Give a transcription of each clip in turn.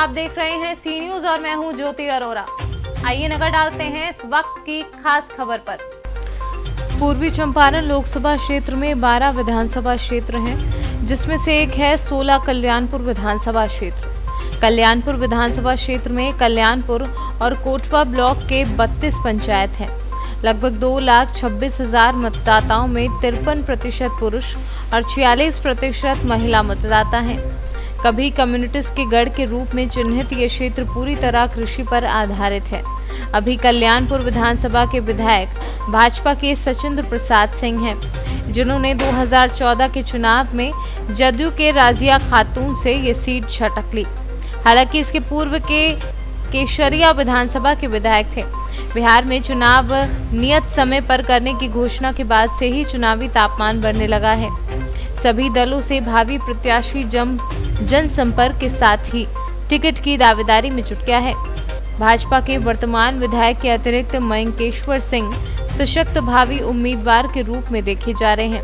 आप देख रहे हैं सी न्यूज और मैं हूं ज्योति अरोरा। आइए नजर डालते हैं इस वक्त की खास खबर पर। पूर्वी चंपारण लोकसभा क्षेत्र में 12 विधानसभा क्षेत्र हैं, जिसमें से एक है 16 कल्याणपुर विधानसभा क्षेत्र। कल्याणपुर विधानसभा क्षेत्र में कल्याणपुर और कोटवा ब्लॉक के 32 पंचायत हैं। लगभग 2,26,000 मतदाताओं में 53% पुरुष और 46% महिला मतदाता हैं। कभी कम्युनिटीज के गढ़ के रूप में चिन्हित ये क्षेत्र पूरी तरह कृषि पर आधारित है। अभी कल्याणपुर विधानसभा के विधायक भाजपा के सचिंद्र प्रसाद सिंह हैं, जिन्होंने 2014 के चुनाव में जदयू के राजिया खातून से ये सीट झटक ली। हालांकि इसके पूर्व के केशरिया विधानसभा के विधायक थे। बिहार में चुनाव नियत समय पर करने की घोषणा के बाद से ही चुनावी तापमान बढ़ने लगा है। सभी दलों से भावी प्रत्याशी जनसंपर्क के साथ ही टिकट की दावेदारी में जुट गया है। भाजपा के वर्तमान विधायक के अतिरिक्त मयंकेश्वर सिंह सशक्त भावी उम्मीदवार के रूप में देखे जा रहे हैं।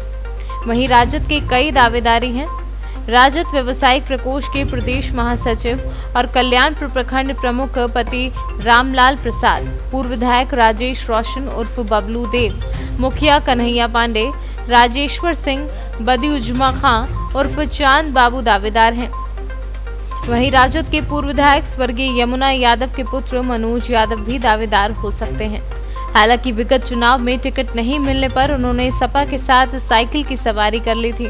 वहीं राजद के कई दावेदारी हैं। राजद व्यवसायिक प्रकोष्ठ के प्रदेश महासचिव और कल्याणपुर प्रखंड प्रमुख पति रामलाल प्रसाद, पूर्व विधायक राजेश रोशन उर्फ बबलू देव, मुखिया कन्हैया पांडे, राजेश्वर सिंह, बदिउजमा खां उर्फ चांद बाबू दावेदार हैं। वहीं राजद के पूर्व विधायक स्वर्गीय यमुना यादव के पुत्र मनोज यादव भी दावेदार हो सकते हैं। हालांकि विगत चुनाव में टिकट नहीं मिलने पर उन्होंने सपा के साथ साइकिल की सवारी कर ली थी।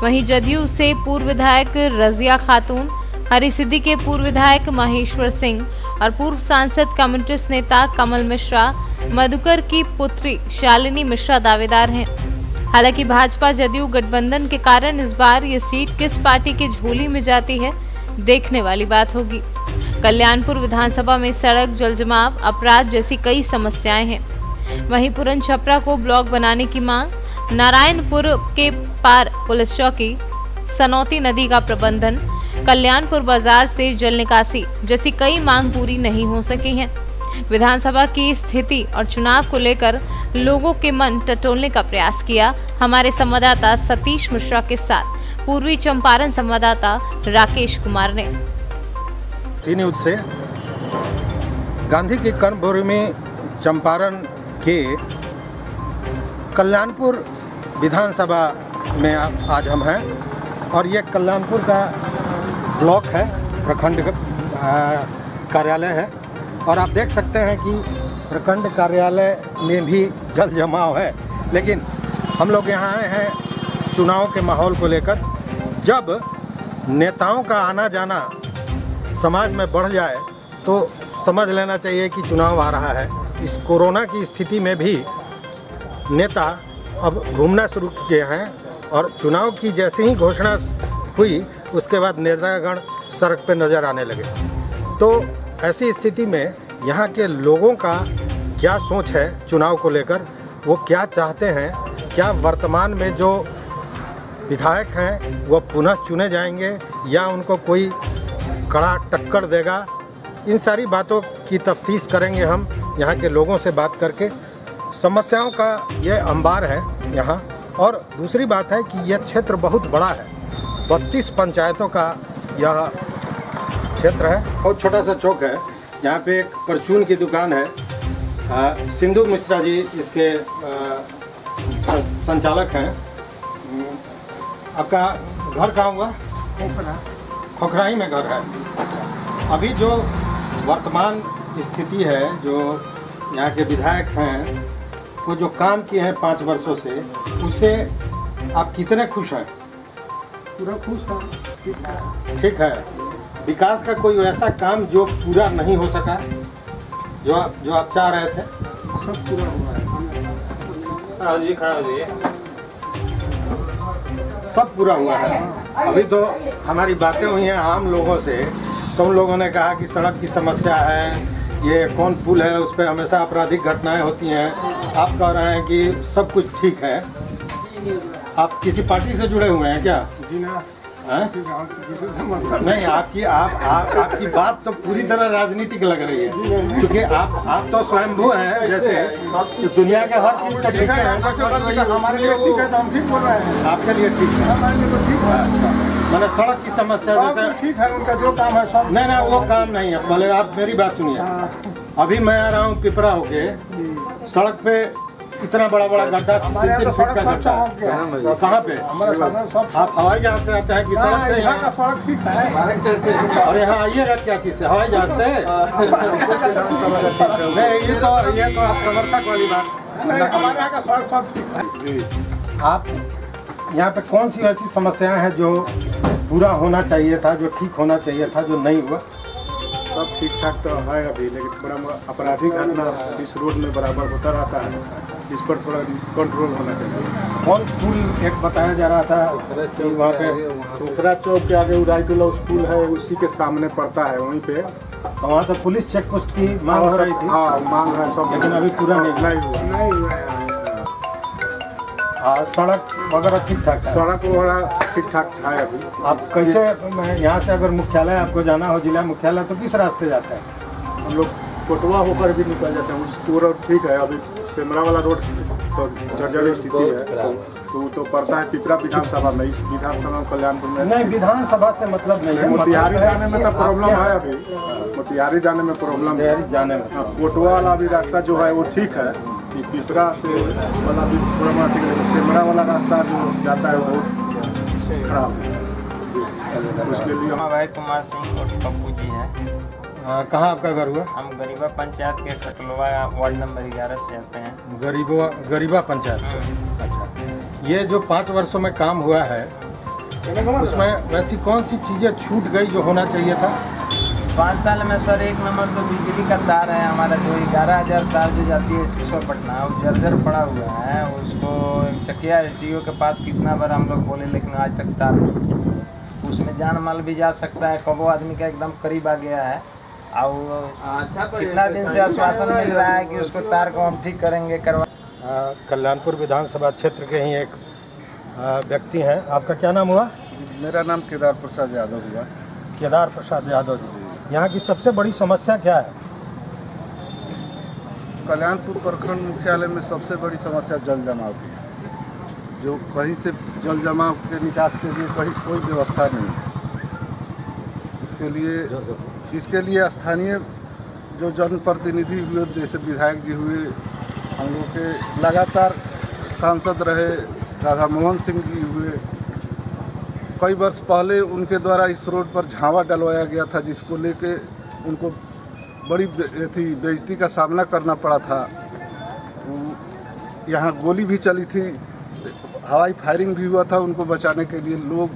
वहीं जदयू से पूर्व विधायक रजिया खातून, हरिसिद्धि के पूर्व विधायक महेश्वर सिंह और पूर्व सांसद कम्युनिस्ट नेता कमल मिश्रा, मधुकर की पुत्री शालिनी मिश्रा दावेदार हैं। हालांकि भाजपा जदयू गठबंधन के कारण इस बार ये सीट किस पार्टी की झोली में जाती है, देखने वाली बात होगी। कल्याणपुर विधानसभा में सड़क, जलजमाव, अपराध जैसी कई समस्याएं हैं। वहीं पुरन छपरा को ब्लॉक बनाने की मांग, नारायणपुर के पार पुलिस चौकी, सनौती नदी का प्रबंधन, कल्याणपुर बाजार से जल निकासी जैसी कई मांग पूरी नहीं हो सकी हैं। विधानसभा की स्थिति और चुनाव को लेकर लोगों के मन टटोलने का प्रयास किया हमारे संवाददाता सतीश मिश्रा के साथ पूर्वी चंपारण संवाददाता राकेश कुमार ने। सी न्यूज से गांधी की कर्मभूमि चंपारण के कल्याणपुर विधानसभा में आज हम हैं और ये कल्याणपुर का ब्लॉक है, प्रखंड कार्यालय है और आप देख सकते हैं कि प्रखंड कार्यालय में भी जल जमाव है। लेकिन हम लोग यहाँ आए हैं चुनाव के माहौल को लेकर। जब नेताओं का आना जाना समाज में बढ़ जाए तो समझ लेना चाहिए कि चुनाव आ रहा है। इस कोरोना की स्थिति में भी नेता अब घूमना शुरू किए हैं और चुनाव की जैसे ही घोषणा हुई उसके बाद नेतागण सड़क पर नज़र आने लगे। तो ऐसी स्थिति में यहाँ के लोगों का क्या सोच है चुनाव को लेकर, वो क्या चाहते हैं, क्या वर्तमान में जो विधायक हैं वो पुनः चुने जाएंगे या उनको कोई कड़ा टक्कर देगा, इन सारी बातों की तफ्तीश करेंगे हम यहाँ के लोगों से बात करके। समस्याओं का ये अंबार है यहाँ। और दूसरी बात है कि यह क्षेत्र बहुत बड़ा है, 32 पंचायतों का यह क्षेत्र है। बहुत छोटा सा चौक है, यहाँ पे एक परचून की दुकान है। सिंधु मिश्रा जी इसके संचालक हैं। आपका घर कहाँ हुआ? खोखराही में घर है। अभी जो वर्तमान स्थिति है, जो यहाँ के विधायक हैं वो जो काम किए हैं 5 वर्षों से, उससे आप कितने खुश हैं? पूरा खुश है। ठीक है। विकास का कोई ऐसा काम जो पूरा नहीं हो सका, जो आप चाह रहे थे? सब पूरा हुआ है। खड़ा हो जाइए। सब पूरा हुआ है। अभी तो हमारी बातें हुई हैं आम लोगों से, तो उन लोगों ने कहा कि सड़क की समस्या है, ये कौन पुल है उस पर हमेशा आपराधिक घटनाएं होती हैं। आप कह रहे हैं कि सब कुछ ठीक है। आप किसी पार्टी से जुड़े हुए हैं क्या? जी ना। नहीं, आपकी बात तो पूरी तरह राजनीतिक लग रही है, क्योंकि आप तो स्वयंभू हैं। जैसे दुनिया के हर चीज से ठीक है, हमारे लिए ठीक है तो हम ठीक बोल रहे हैं। आपके लिए ठीक है, हमारे लिए तो ठीक है। मतलब सड़क की समस्या सब जैसे ठीक है, उनका जो काम है सब। नहीं वो काम नहीं है। पहले आप मेरी बात सुनिए। हाँ, अभी मैं आ रहा हूँ पिपरा होके, सड़क पे इतना बड़ा बड़ा गड्ढा, हमारे यहाँ 3 तो फीट सड़क का सब गड्ढा चौक गया है। कहाँ पे? हमारे सामने सब। आप हवाई जहाज से आते हैं कि सड़क से? यहाँ का सड़क ठीक है। और यहाँ आइएगा क्या चीज़ से? हवाई जहाज से? नहीं, ये तो आप समर्थक वाली बात। नहीं, हमारे यहाँ का सड़क सब ठीक है। आप यहाँ पे कौन सी ऐसी समस्याएं हैं जो पूरा होना चाहिए था, जो ठीक होना चाहिए था, जो नहीं हुआ? सब ठीक ठाक तो है अभी, लेकिन थोड़ा आपराधिक घटना इस रोड में बराबर होता रहता है, इस पर थोड़ा कंट्रोल होना चाहिए। कौन पुल एक बताया जा रहा था कि वहाँ पे उकरा चौक के आगे उदाईटुल्ला स्कूल है, उसी के सामने पड़ता है, वहीं पे। वहाँ तो पुलिस चेक पोस्ट की मांग हो रही थी। हाँ, मांग है सब, लेकिन अभी पूरा नहीं हुआ। सड़क वगैरह ठीक ठाक है? सड़क वगैरह ठीक ठाक है अभी। आप कैसे, यहाँ से अगर मुख्यालय आपको जाना हो, जिला मुख्यालय, तो किस रास्ते जाते हैं? हम लोग कोटवा होकर भी निकल जाते हैं, उसको रोड ठीक है। अभी सेमरा वाला रोड तो जर्जर स्थिति है, तो पड़ता है पिपरा विधानसभा में। इस विधानसभा कल्याणपुर में नहीं, विधानसभा से मतलब नहीं है। मोतिहारी जाने में तो प्रॉब्लम है अभी, मोतिहारी जाने में प्रॉब्लम है। जाने में कोटवा वाला भी रास्ता जो है वो ठीक है, पिपरा से वाला भी थोड़ा ठीक है, सेमरा वाला रास्ता जो जाता है वो खराब है। उसके लिए भाई कुमार सिंह और पप्पू जी हैं। कहाँ आपका घर हुआ? हम गरीबा पंचायत के खटलवा वार्ड नंबर 11 से आते हैं। गरीबा पंचायत से। अच्छा, ये जो 5 वर्षों में काम हुआ है, उसमें वैसी कौन सी चीज़ें छूट गई जो होना चाहिए था? 5 साल में सर, 1 नंबर तो बिजली का तार है हमारा, जो 11,000 तार जो जाती है सिसोपटना, वो जर्जर पड़ा हुआ है। उसको चकिया SDO के पास कितना बार हम लोग बोले, लेकिन आज तक तार नहीं चाहिए। उसमें जान माल भी जा सकता है, कबो आदमी का एकदम करीब आ गया है। और कितना दिन से आश्वासन मिल रहा है कि उसको तार को हम ठीक करेंगे, करवा। कल्याणपुर विधानसभा क्षेत्र के ही एक व्यक्ति हैं। आपका क्या नाम हुआ? मेरा नाम केदार प्रसाद यादव हुआ। केदार प्रसाद यादव जी, यहाँ की सबसे बड़ी समस्या क्या है? कल्याणपुर प्रखंड मुख्यालय में सबसे बड़ी समस्या जल जमाव की है, जो कहीं से जल जमाव के निकास के लिए कहीं कोई व्यवस्था नहीं है। इसके लिए स्थानीय जो जनप्रतिनिधि हुए, जैसे विधायक जी हुए, हम लोग के लगातार सांसद रहे राधा मोहन सिंह जी हुए, कई वर्ष पहले उनके द्वारा इस रोड पर झावा डलवाया गया था, जिसको लेके उनको बड़ी बेइज्जती का सामना करना पड़ा था। यहाँ गोली भी चली थी, हवाई फायरिंग भी हुआ था। उनको बचाने के लिए लोग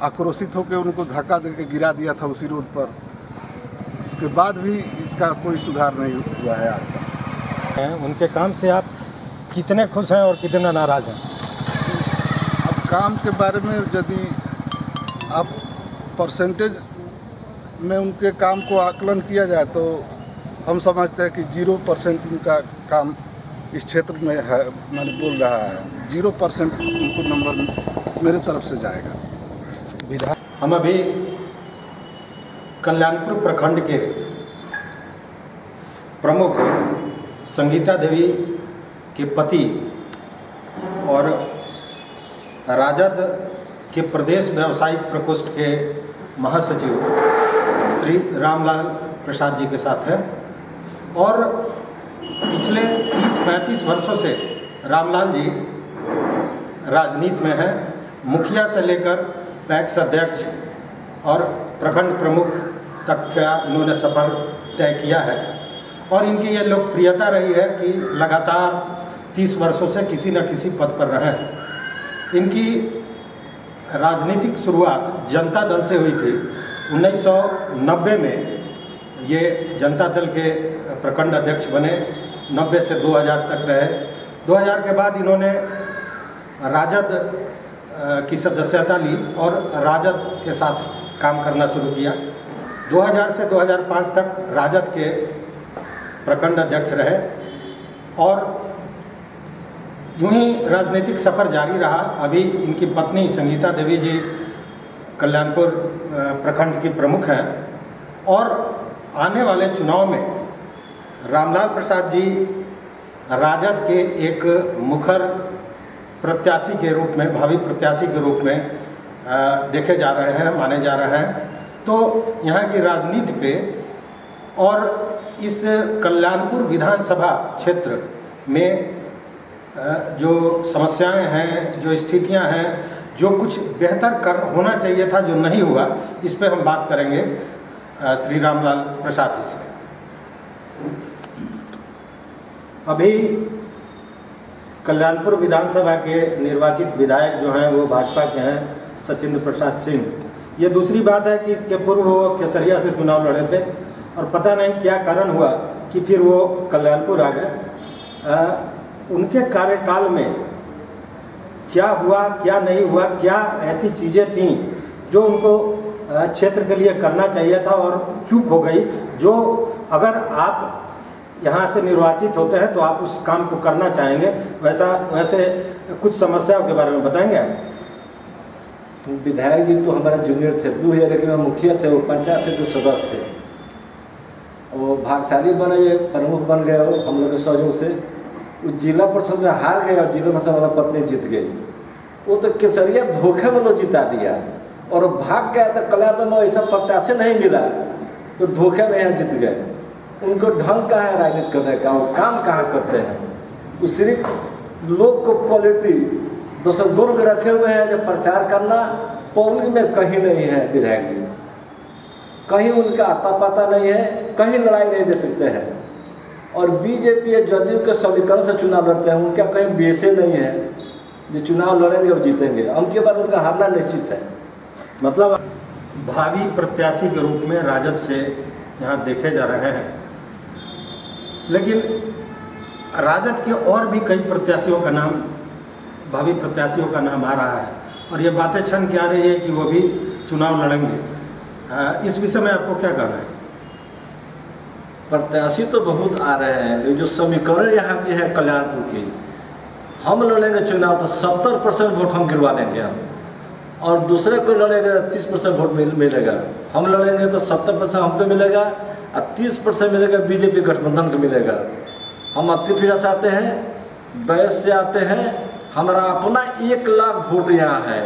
आक्रोशित होकर उनको धक्का देकर गिरा दिया था उसी रोड पर। इसके बाद भी इसका कोई सुधार नहीं हुआ है आज तक। उनके काम से आप कितने खुश हैं और कितना नाराज़ हैं? अब काम के बारे में यदि आप परसेंटेज में उनके काम को आकलन किया जाए तो हम समझते हैं कि 0% उनका काम इस क्षेत्र में है, मैंने बोल रहा है 0% उनको नंबर मेरे तरफ से जाएगा। हम अभी कल्याणपुर प्रखंड के प्रमुख संगीता देवी के पति और राजद के प्रदेश व्यावसायिक प्रकोष्ठ के महासचिव श्री रामलाल प्रसाद जी के साथ है। और पिछले 30-35 वर्षों से रामलाल जी राजनीति में हैं। मुखिया से लेकर पैक्स अध्यक्ष और प्रखंड प्रमुख तक का इन्होंने सफर तय किया है। और इनकी ये लोकप्रियता रही है कि लगातार 30 वर्षों से किसी न किसी पद पर रहे हैं। इनकी राजनीतिक शुरुआत जनता दल से हुई थी। 1990 में ये जनता दल के प्रखंड अध्यक्ष बने, 90 से 2000 तक रहे। 2000 के बाद इन्होंने राजद की सदस्यता ली और राजद के साथ काम करना शुरू किया। 2000 से 2005 तक राजद के प्रखंड अध्यक्ष रहे और यूं ही राजनीतिक सफ़र जारी रहा। अभी इनकी पत्नी संगीता देवी जी कल्याणपुर प्रखंड की प्रमुख हैं और आने वाले चुनाव में रामलाल प्रसाद जी राजद के एक मुखर प्रत्याशी के रूप में, भावी प्रत्याशी के रूप में देखे जा रहे हैं, माने जा रहे हैं। तो यहाँ की राजनीति पे और इस कल्याणपुर विधानसभा क्षेत्र में जो समस्याएं हैं, जो स्थितियां हैं, जो कुछ बेहतर होना चाहिए था जो नहीं हुआ, इस पे हम बात करेंगे श्री रामलाल प्रसाद जी से। अभी कल्याणपुर विधानसभा के निर्वाचित विधायक जो हैं वो भाजपा के हैं, सचिंद्र प्रसाद सिंह। ये दूसरी बात है कि इसके पूर्व वो केसरिया से चुनाव लड़े थे और पता नहीं क्या कारण हुआ कि फिर वो कल्याणपुर आ गए। उनके कार्यकाल में क्या हुआ, क्या नहीं हुआ, क्या ऐसी चीज़ें थीं जो उनको क्षेत्र के लिए करना चाहिए था और चूक हो गई, जो अगर आप यहाँ से निर्वाचित होते हैं तो आप उस काम को करना चाहेंगे, वैसे कुछ समस्याओं के बारे में बताएंगे आप? विधायक जी तो हमारे जूनियर थे, 2001 में मुखिया थे, वो पंचायत से जो सदस्य थे, वो भागशाली बने, प्रमुख बन गए वो हम लोग के सहयोग से। वो जिला परिषद में हार गए और जिला परिषद वाला पत्नी जीत गई। वो तो केसरिया धोखे में लोग जिता दिया और भाग गया तो कल्याण में ऐसा प्रत्याशी नहीं मिला तो धोखे में यहाँ जीत गए। उनको ढंग कहाँ है राजनीति करने का, वो काम कहाँ करते हैं? वो सिर्फ लोग को पॉलिटिक्स दोस्तों गुण रखे हुए हैं, जब प्रचार करना पब्लिक में कहीं नहीं है। विधायक जी कहीं उनका आता पता नहीं है, कहीं लड़ाई नहीं दे सकते हैं। और बीजेपी या जदयू के समीकरण से चुनाव लड़ते हैं, उनका कहीं बेसे नहीं है जो चुनाव लड़ेंगे और जीतेंगे। उनके बाद उनका हारना निश्चित है। मतलब भावी प्रत्याशी के रूप में राजद से यहाँ देखे जा रहे हैं, लेकिन राजद के और भी कई प्रत्याशियों का नाम, भावी प्रत्याशियों का नाम आ रहा है और ये बातें छन के आ रही है कि वो भी चुनाव लड़ेंगे। इस विषय में आपको क्या कहना है? प्रत्याशी तो बहुत आ रहे हैं, जो समीकरण यहाँ के है कल्याणपुर की, हम लड़ेंगे चुनाव तो 70% वोट हम गिरवा लेंगे हम, और दूसरे को लड़ेंगे तो 30% वोट मिलेगा। हम लड़ेंगे तो 70% हमको मिलेगा और 30% मिलेगा बीजेपी गठबंधन को मिलेगा। हम अतिफिरा से आते हैं, बैस से आते हैं, हमारा अपना 1 लाख वोट यहाँ है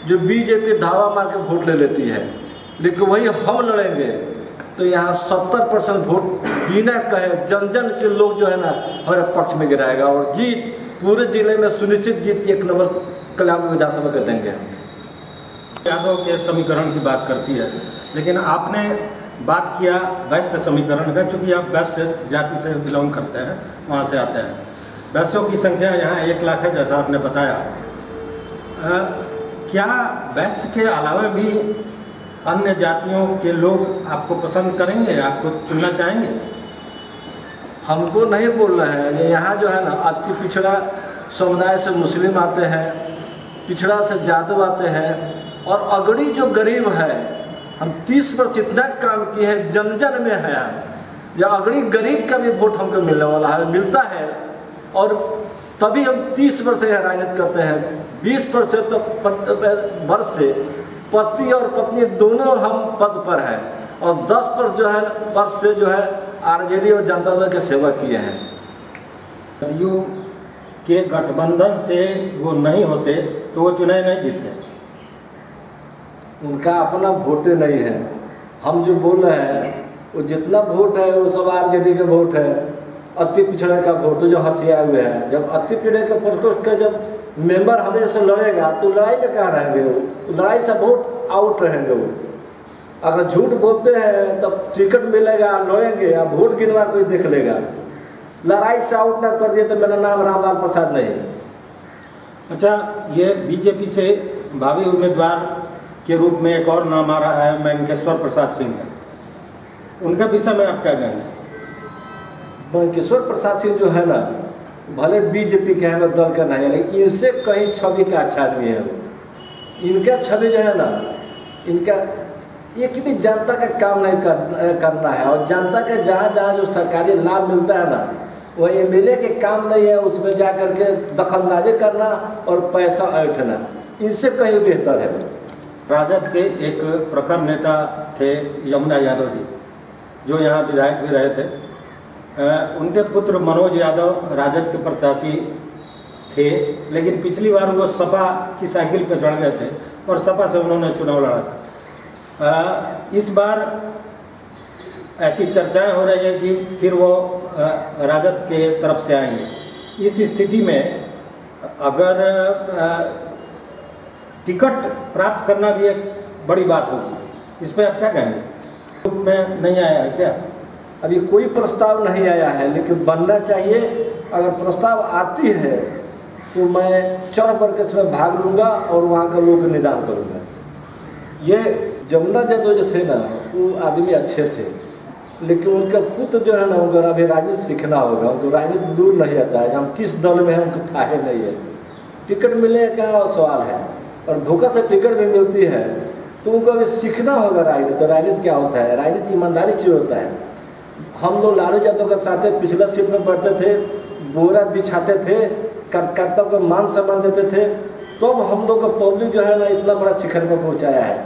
जो बीजेपी धावा मार के वोट ले लेती है, लेकिन वही हम लड़ेंगे तो यहाँ 70% वोट बिना कहे जन जन के लोग जो है ना हमारे पक्ष में गिराएगा और जीत पूरे जिले में सुनिश्चित जीत 1 नंबर कल्याणपुर विधानसभा के देंगे। यादव के समीकरण की बात करती है, लेकिन आपने बात किया वैश्य समीकरण का, चूँकि आप वैश्य जाति से बिलोंग करते हैं, वहाँ से आते हैं। वैश्यों की संख्या यहाँ 1 लाख है जैसा आपने बताया। क्या वैश्य के अलावा भी अन्य जातियों के लोग आपको पसंद करेंगे, आपको चुनना चाहेंगे? हमको नहीं बोल रहे हैं। यहाँ जो है ना अति पिछड़ा समुदाय से मुस्लिम आते हैं, पिछड़ा से यादव आते हैं, और अगड़ी जो गरीब है, हम 30 वर्ष इतना काम किए हैं, जन जन में है। जो अगड़ी गरीब का भी वोट हमको मिलने वाला है, मिलता है, और तभी हम 30 वर्ष से राजनीति करते हैं। 20% वर्ष से पति और पत्नी दोनों हम पद पर हैं, और 10 वर्ष से जो है आरजेडी और जनता दल की सेवा किए हैं। जदयू के गठबंधन से वो नहीं होते तो वो चुनाव नहीं जीतते। उनका अपना वोट नहीं है। हम जो बोल रहे हैं वो जितना वोट है वो सब आरजेडी का वोट है, अति पिछड़े का वोट जो हथियाए हुए हैं। जब अति पिछड़े के प्रकोष्ठ का जब मेंबर हमें से लड़ेगा तो लड़ाई में कहाँ रहेंगे? वो लड़ाई से वोट आउट रहेंगे। वो अगर झूठ बोलते हैं तब टिकट मिलेगा, लड़ेंगे, या वोट गिनवा कोई देख लेगा। लड़ाई से आउट ना कर दिए तो मेरा नाम रामलाल प्रसाद नहीं। अच्छा, ये बीजेपी से भावी उम्मीदवार के रूप में एक और नाम आ रहा है मैनकेश्वर प्रसाद सिंह का, उनका विषय में आप क्या कहेंगे? मैनकेश्वर प्रसाद सिंह जो है ना, भले बीजेपी के हमें दल का नहीं है, लेकिन इनसे कहीं छवि का अच्छा आदमी है। इनका छवि जो है ना, इनका एक भी जनता का काम नहीं करना है, और जनता के जहाँ जहाँ जो सरकारी लाभ मिलता है ना, वह एमएलए के काम नहीं है उसमें जा कर के दखलंदाजी करना और पैसा ऐंठना। इनसे कहीं बेहतर है। राजद के एक प्रखर नेता थे यमुना यादव जी, जो यहाँ विधायक भी रहे थे। उनके पुत्र मनोज यादव राजद के प्रत्याशी थे, लेकिन पिछली बार वो सपा की साइकिल पर चढ़ गए थे और सपा से उन्होंने चुनाव लड़ा था। इस बार ऐसी चर्चाएं हो रही है कि फिर वो राजद के तरफ से आएंगे। इस स्थिति में अगर टिकट प्राप्त करना भी एक बड़ी बात होगी, इस पर आप क्या कहेंगे? ग्रुप में नहीं आया है क्या? अभी कोई प्रस्ताव नहीं आया है, लेकिन बनना चाहिए। अगर प्रस्ताव आती है तो मैं चढ़ बढ़ के इसमें भाग लूँगा और वहाँ का लोक निदान करूँगा। ये जमुना यादव जो थे ना, वो आदमी अच्छे थे, लेकिन उनका पुत्र जो है ना, उनको अभी राजनीति सीखना होगा। उनको राजनीति दूर नहीं आता है, हम किस दल में हैं उनको था नहीं है। टिकट मिलने का सवाल है, और धोखा से टिकट भी मिलती है, तो उनको अभी सीखना होगा राजनीति। तो राजनीति क्या होता है? राजनीति ईमानदारी चीज़ होता है। हम लोग लालू यादव के साथ पिछला सीट में बैठते थे, बोरा बिछाते थे, कार्यकर्ता को मान सम्मान देते थे, तो अब हम लोग का पब्लिक जो है ना इतना बड़ा शिखर में पहुंचाया है।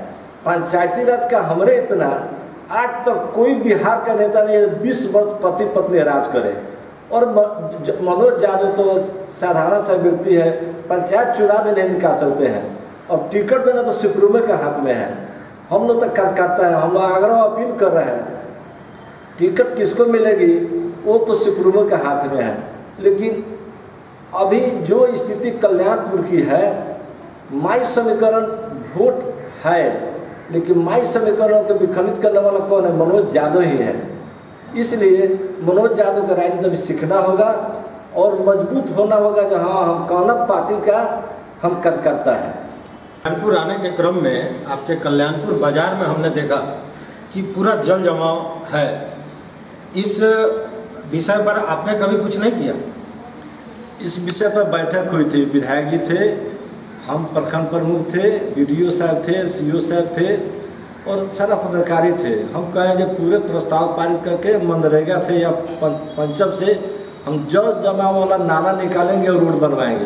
पंचायती राज का हमरे इतना आज तक कोई बिहार का नेता नहीं 20 वर्ष पति पत्नी राज करे। और मनोज यादव तो साधारण सा व्यक्ति है, पंचायत चुनाव में नहीं निकाल सकते हैं। अब टिकट देना तो सुप्रीमो के हाथ में है। हम लोग तक कार्यकर्ता है, हम लोग आग्रह अपील कर रहे हैं, टिकट किसको मिलेगी वो तो सुप्रीमो के हाथ में है। लेकिन अभी जो स्थिति कल्याणपुर की है, माई समीकरण वोट है, लेकिन माई समीकरणों को विखंडित करने वाला कौन है? मनोज यादव ही है। इसलिए मनोज यादव का राजनीति अभी सीखना होगा और मजबूत होना होगा, जहाँ हम कौन पार्टी का हम कार्यकर्ता है। कल्याणपुर आने के क्रम में आपके कल्याणपुर बाजार में हमने देखा कि पूरा जल जमाव है। इस विषय पर आपने कभी कुछ नहीं किया? इस विषय पर बैठक हुई थी, विधायक जी थे, हम प्रखंड प्रमुख थे, BDO साहब थे, CO साहब थे और सारा पदाधिकारी थे। हम कहें जब पूरे प्रस्ताव पारित करके मनरेगा से या पंचम से हम जल जमाव वाला नाला निकालेंगे और रोड बनवाएंगे।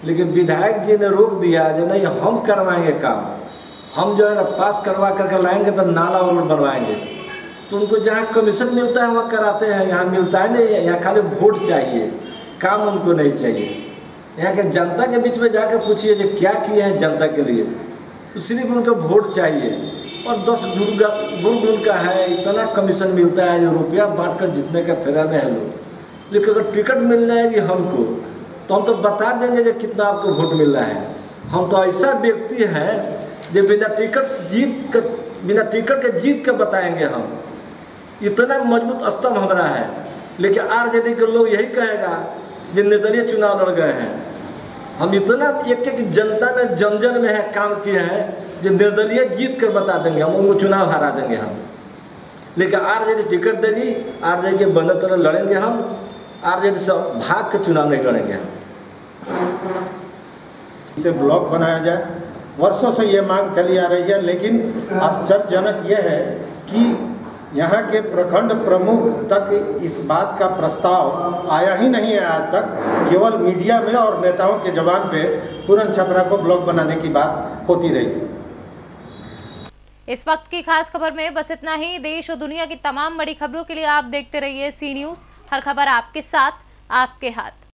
लेकिन विधायक जी ने रोक दिया जो नहीं, हम करवाएंगे काम, हम जो है ना पास करवा करके लाएंगे तो नाला और रोड बनवाएंगे। तो उनको जहाँ कमीशन मिलता है वहाँ कराते हैं, यहाँ मिलता है नहीं। यहाँ खाली वोट चाहिए, काम उनको नहीं चाहिए। यहाँ के जनता के बीच में जाकर पूछिए जो क्या किए हैं जनता के लिए, तो सिर्फ उनको वोट चाहिए। और 10 गुण का है, इतना कमीशन मिलता है जो रुपया बांट कर जितने का फेरा में है लोग। लेकिन अगर टिकट मिल जाएगी हमको तो हम तो बता देंगे जो कितना आपको वोट मिल रहा है। हम तो ऐसा व्यक्ति है जो बिना टिकट के जीत कर बताएंगे हम। इतना मजबूत स्तंभ हमारा है। लेकिन RJD के लोग यही कहेगा जो निर्दलीय चुनाव लड़ गए हैं। हम इतना एक जनता में जन में है काम किए हैं जो निर्दलीय जीत कर बता देंगे, हम उनको चुनाव हरा देंगे हम। लेकिन RJD टिकट देगी, RJD के बंदर तरह लड़ेंगे हम, RJD से भाग के चुनाव नहीं लड़ेंगे हम। इसे ब्लॉक बनाया जाए, वर्षों से ये मांग चली आ रही है। लेकिन आश्चर्यजनक ये है कि यहाँ के प्रखंड प्रमुख तक इस बात का प्रस्ताव आया ही नहीं है आज तक। केवल मीडिया में और नेताओं के जबान पे पूरन छपरा को ब्लॉक बनाने की बात होती रही है। इस वक्त की खास खबर में बस इतना ही। देश और दुनिया की तमाम बड़ी खबरों के लिए आप देखते रहिए C न्यूज़। हर खबर आपके साथ, आपके हाथ।